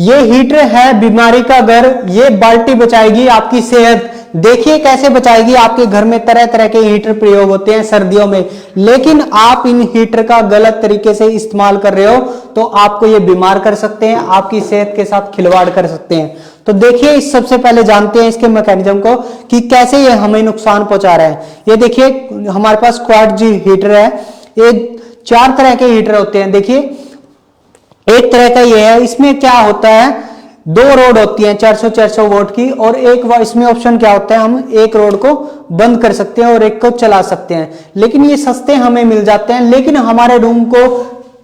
ये हीटर है बीमारी का घर। ये बाल्टी बचाएगी आपकी सेहत। देखिए कैसे बचाएगी। आपके घर में तरह तरह के हीटर प्रयोग होते हैं सर्दियों में, लेकिन आप इन हीटर का गलत तरीके से इस्तेमाल कर रहे हो तो आपको ये बीमार कर सकते हैं, आपकी सेहत के साथ खिलवाड़ कर सकते हैं। तो देखिए इस सबसे पहले जानते हैं इसके मैकेनिज्म को कि कैसे ये हमें नुकसान पहुंचा रहा है। ये देखिए हमारे पास क्वाड जी हीटर है। ये 4 तरह के हीटर होते हैं। देखिए एक तरह का ये है, इसमें क्या होता है 2 रोड होती हैं 400 वोल्ट की, और एक इसमें ऑप्शन क्या होता है, हम एक रोड को बंद कर सकते हैं और एक को चला सकते हैं। लेकिन ये सस्ते हमें मिल जाते हैं, लेकिन हमारे रूम को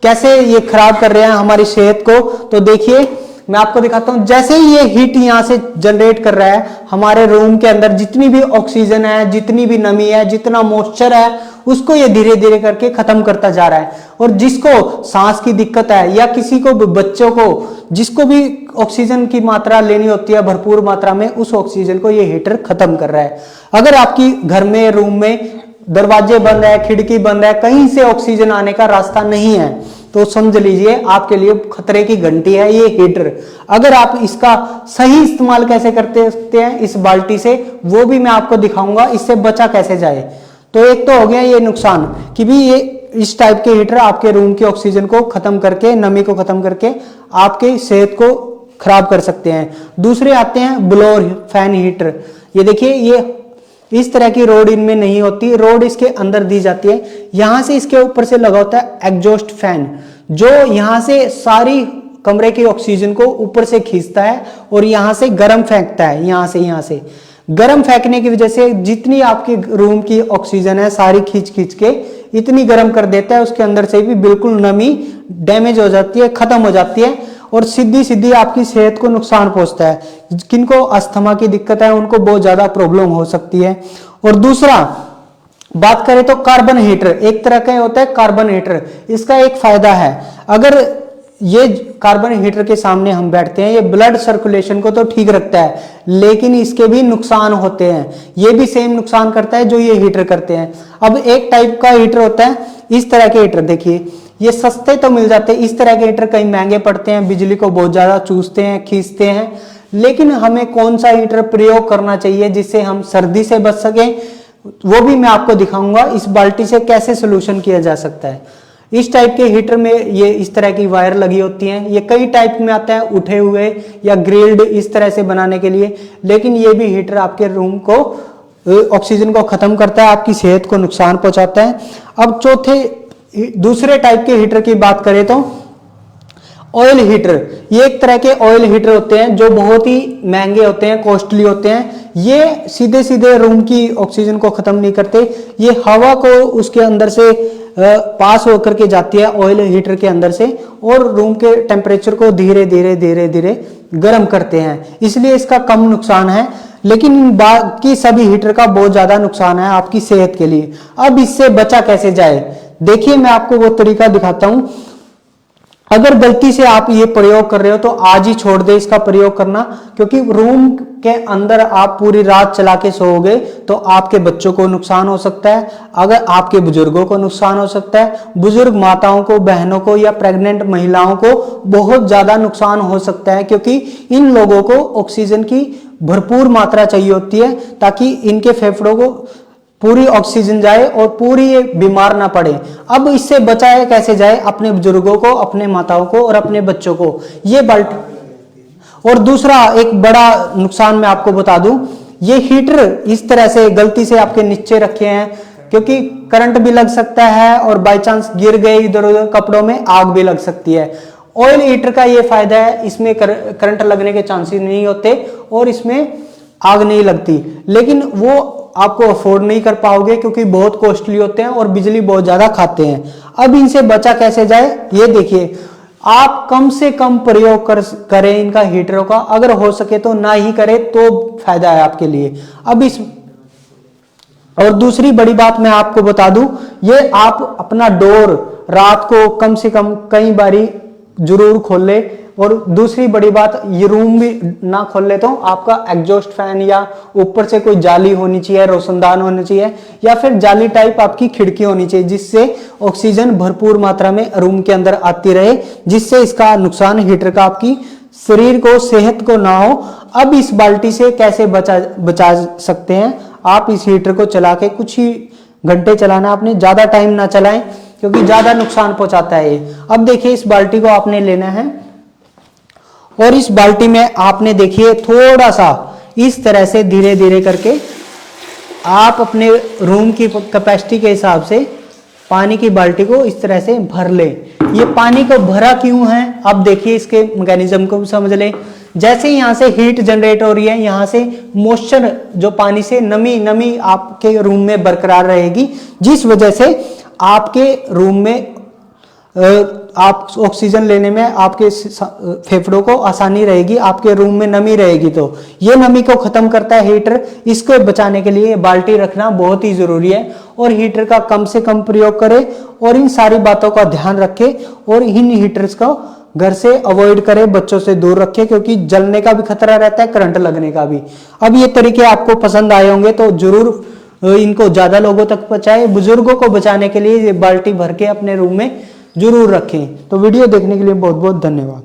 कैसे ये खराब कर रहे हैं, हमारी सेहत को। तो देखिए मैं आपको दिखाता हूं। जैसे ही ये हीट यहां से जनरेट कर रहा है, हमारे रूम के अंदर जितनी भी ऑक्सीजन है, जितनी भी नमी है, जितना मॉइस्चर है, उसको ये धीरे धीरे करके खत्म करता जा रहा है। और जिसको सांस की दिक्कत है या किसी को बच्चों को जिसको भी ऑक्सीजन की मात्रा लेनी होती है भरपूर मात्रा में, उस ऑक्सीजन को ये हीटर खत्म कर रहा है। अगर आपकी घर में रूम में दरवाजे बंद है, खिड़की बंद है, कहीं से ऑक्सीजन आने का रास्ता नहीं है, तो समझ लीजिए आपके लिए खतरे की घंटी है ये हीटर। अगर आप इसका सही इस्तेमाल कैसे करते सकते हैं इस बाल्टी से, वो भी मैं आपको दिखाऊंगा, इससे बचा कैसे जाए। तो एक तो हो गया ये नुकसान कि भी ये इस टाइप के हीटर आपके रूम की ऑक्सीजन को खत्म करके, नमी को खत्म करके आपके सेहत को खराब कर सकते हैं। दूसरे आते हैं ब्लोअर फैन हीटर। ये देखिए ये इस तरह की रोड इनमें नहीं होती, रोड इसके अंदर दी जाती है। यहां से इसके ऊपर से लगा होता है एग्जॉस्ट फैन, जो यहां से सारी कमरे की ऑक्सीजन को ऊपर से खींचता है और यहां से गर्म फेंकता है। यहां से गर्म फेंकने की वजह से जितनी आपके रूम की ऑक्सीजन है सारी खींच खींच के इतनी गर्म कर देता है, उसके अंदर से भी बिल्कुल नमी डैमेज हो जाती है, खत्म हो जाती है और सीधी सीधी आपकी सेहत को नुकसान पहुंचता है। किनको अस्थमा की दिक्कत है उनको बहुत ज्यादा प्रॉब्लम हो सकती है। और दूसरा बात करें तो कार्बन हीटर, एक तरह का होता है कार्बन हीटर। इसका एक फायदा है, अगर ये कार्बन हीटर के सामने हम बैठते हैं, ये ब्लड सर्कुलेशन को तो ठीक रखता है, लेकिन इसके भी नुकसान होते हैं। ये भी सेम नुकसान करता है जो ये हीटर करते हैं। अब एक टाइप का हीटर होता है इस तरह के हीटर, देखिए ये सस्ते तो मिल जाते हैं। इस तरह के हीटर कहीं महंगे पड़ते हैं, बिजली को बहुत ज्यादा चूसते हैं, खींचते हैं। लेकिन हमें कौन सा हीटर प्रयोग करना चाहिए जिससे हम सर्दी से बच सकें, वो भी मैं आपको दिखाऊंगा इस बाल्टी से कैसे सोल्यूशन किया जा सकता है। इस टाइप के हीटर में ये इस तरह की वायर लगी होती हैं। ये कई टाइप में आता है, उठे हुए या ग्रिल्ड, इस तरह से बनाने के लिए। लेकिन ये भी हीटर आपके रूम को ऑक्सीजन को खत्म करता है, आपकी सेहत को नुकसान पहुंचाता है। अब दूसरे टाइप के हीटर की बात करें तो ऑयल हीटर। ये एक तरह के ऑयल हीटर होते हैं जो बहुत ही महंगे होते हैं, कॉस्टली होते हैं। ये सीधे सीधे रूम की ऑक्सीजन को खत्म नहीं करते, ये हवा को उसके अंदर से पास होकर के जाती है ऑयल हीटर के अंदर से और रूम के टेम्परेचर को धीरे धीरे गर्म करते हैं, इसलिए इसका कम नुकसान है। लेकिन बाकी सभी हीटर का बहुत ज्यादा नुकसान है आपकी सेहत के लिए। अब इससे बचा कैसे जाए, देखिए मैं आपको वो तरीका दिखाता हूं। अगर गलती से आप ये प्रयोग कर रहे हो तो आज ही छोड़ दे इसका प्रयोग करना, क्योंकि रूम के अंदर आप पूरी रात चला के सोओगे तो आपके बच्चों को नुकसान हो सकता है, अगर आपके बुजुर्गों को नुकसान हो सकता है, बुजुर्ग माताओं को, बहनों को या प्रेग्नेंट महिलाओं को बहुत ज्यादा नुकसान हो सकता है, क्योंकि इन लोगों को ऑक्सीजन की भरपूर मात्रा चाहिए होती है ताकि इनके फेफड़ों को पूरी ऑक्सीजन जाए और पूरी ये बीमार ना पड़े। अब इससे बचाए कैसे जाए अपने बुजुर्गों को, अपने माताओं को और अपने बच्चों को, ये बाल्टी। और दूसरा एक बड़ा नुकसान मैं आपको बता दूं, ये हीटर इस तरह से गलती से आपके नीचे रखे हैं क्योंकि करंट भी लग सकता है और बाई चांस गिर गए इधर उधर कपड़ों में आग भी लग सकती है। ऑयल हीटर का ये फायदा है, इसमें करंट लगने के चांसेस नहीं होते और इसमें आग नहीं लगती, लेकिन वो आपको अफोर्ड नहीं कर पाओगे क्योंकि बहुत कॉस्टली होते हैं और बिजली बहुत ज्यादा खाते हैं। अब इनसे बचा कैसे जाए, ये देखिए आप कम से कम प्रयोग करें इनका हीटरों का, अगर हो सके तो ना ही करें तो फायदा है आपके लिए। अब इस और दूसरी बड़ी बात मैं आपको बता दूं, ये आप अपना डोर रात को कम से कम कई बारी जरूर खोल ले। और दूसरी बड़ी बात, ये रूम भी ना खोल ले तो आपका एग्जॉस्ट फैन या ऊपर से कोई जाली होनी चाहिए, रोशनदान होनी चाहिए या फिर जाली टाइप आपकी खिड़की होनी चाहिए, जिससे ऑक्सीजन भरपूर मात्रा में रूम के अंदर आती रहे, जिससे इसका नुकसान हीटर का आपकी शरीर को, सेहत को ना हो। अब इस बाल्टी से कैसे बचा सकते हैं। आप इस हीटर को चला के कुछ ही घंटे चलाना, आपने ज्यादा टाइम ना चलाएं क्योंकि ज्यादा नुकसान पहुंचाता है ये। अब देखिए इस बाल्टी को आपने लेना है और इस बाल्टी में आपने देखिए थोड़ा सा इस तरह से धीरे धीरे करके आप अपने रूम की कैपेसिटी के हिसाब से पानी की बाल्टी को इस तरह से भर ले। ये पानी को भरा क्यों है, अब देखिए इसके मैकेनिज्म को भी समझ ले। जैसे यहाँ से हीट जनरेट हो रही है, यहाँ से मॉइस्चर जो पानी से नमी आपके रूम में बरकरार रहेगी, जिस वजह से आपके रूम में आप ऑक्सीजन लेने में आपके फेफड़ों को आसानी रहेगी, आपके रूम में नमी रहेगी। तो ये नमी को खत्म करता है हीटर। इसको बचाने के लिए बाल्टी रखना बहुत ही जरूरी है और हीटर का कम से कम प्रयोग करें और इन सारी बातों का ध्यान रखें और इन हीटर्स को घर से अवॉइड करें, बच्चों से दूर रखें क्योंकि जलने का भी खतरा रहता है, करंट लगने का भी। अब ये तरीके आपको पसंद आए होंगे तो जरूर इनको ज्यादा लोगों तक पहुंचाएं। बुजुर्गों को बचाने के लिए ये बाल्टी भर के अपने रूम में जरूर रखें। तो वीडियो देखने के लिए बहुत बहुत धन्यवाद।